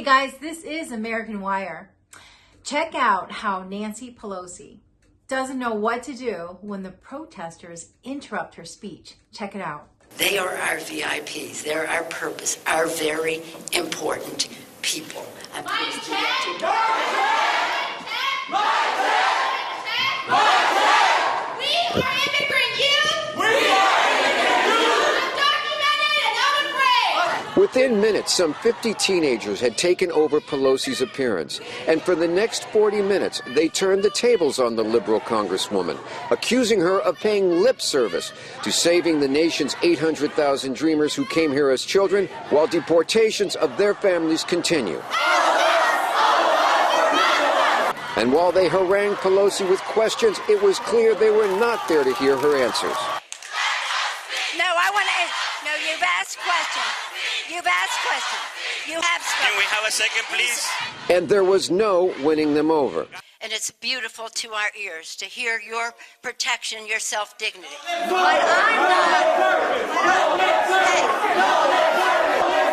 Hey guys, this is American Wire. Check out how Nancy Pelosi doesn't know what to do when the protesters interrupt her speech. Check it out. They are our VIPs. They're our purpose, our very important people. I'm pleased to get to We are immigrant youth! We are immigrant youth! Undocumented and unafraid! Within minutes, some 50 teenagers had taken over Pelosi's appearance. And for the next 40 minutes, they turned the tables on the liberal congresswoman, accusing her of paying lip service to saving the nation's 800,000 dreamers who came here as children, while deportations of their families continue. And while they harangued Pelosi with questions, it was clear they were not there to hear her answers. No, you've asked questions. You've asked questions. You have spoken. Can we have a second, please? And there was no winning them over. And it's beautiful to our ears to hear your protection, your self-dignity. But I'm not.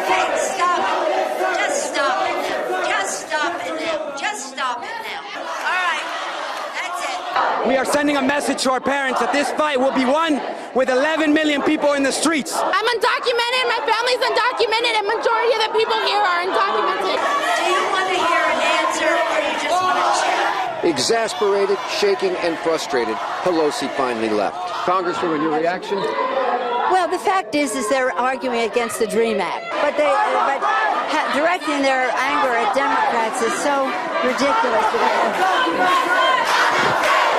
Hey, stop it. Just stop it now. Just stop it now. Just stop it now. All right. That's it. We are sending a message to our parents that this fight will be won with 11 million people in the streets. I'm undocumented, my family's undocumented, and majority of the people here are undocumented. Do you want to hear an answer, or you just want to chat? Exasperated, shaking, and frustrated, Pelosi finally left. Congresswoman, your reaction? Well, the fact is they're arguing against the DREAM Act, but directing their anger at Democrats is so ridiculous.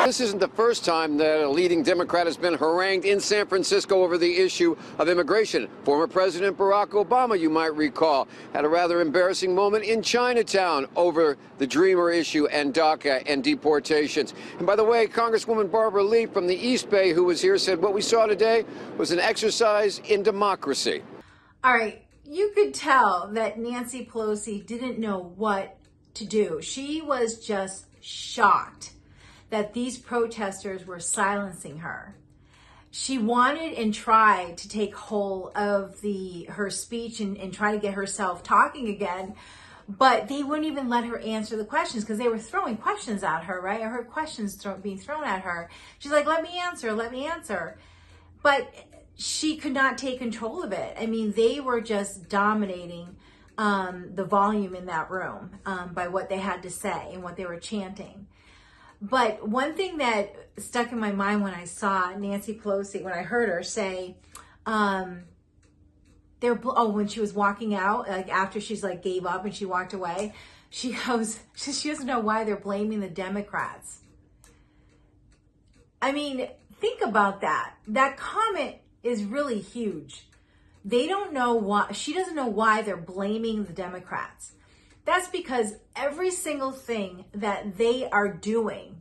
This isn't the first time that a leading Democrat has been harangued in San Francisco over the issue of immigration. Former President Barack Obama, you might recall, had a rather embarrassing moment in Chinatown over the Dreamer issue and DACA and deportations. And by the way, Congresswoman Barbara Lee from the East Bay, who was here, said what we saw today was an exercise in democracy. All right, you could tell that Nancy Pelosi didn't know what to do. She was just shocked that these protesters were silencing her. She wanted and tried to take hold of her speech and try to get herself talking again, but they wouldn't even let her answer the questions because they were throwing questions at her, right? I heard questions being thrown at her. She's like, let me answer. But she could not take control of it. I mean, they were just dominating the volume in that room by what they had to say and what they were chanting. But one thing that stuck in my mind when I saw Nancy Pelosi, when I heard her say, when she was walking out, like after she's like gave up and she walked away, she goes, she doesn't know why they're blaming the Democrats. I mean, think about that. That comment is really huge. They don't know why, she doesn't know why they're blaming the Democrats. That's because every single thing that they are doing,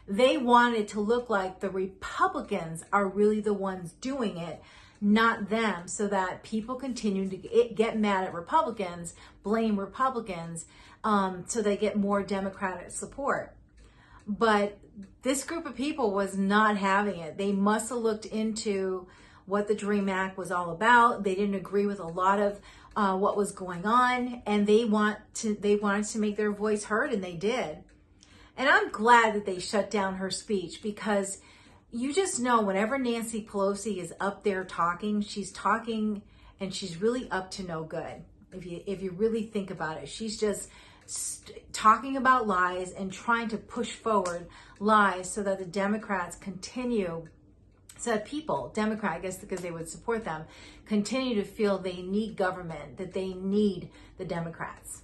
they want it to look like the Republicans are really the ones doing it, not them, so that people continue to get mad at Republicans, blame Republicans, so they get more Democratic support. But this group of people was not having it. They must have looked into what the DREAM Act was all about. They didn't agree with a lot of what was going on, and they wanted to make their voice heard, and they did. And I'm glad that they shut down her speech, because you just know whenever Nancy Pelosi is up there talking, she's talking and she's really up to no good. If you really think about it, she's just talking about lies and trying to push forward lies so that the Democrats continue. So that people, Democrat, I guess because they would support them, continue to feel they need government, that they need the Democrats.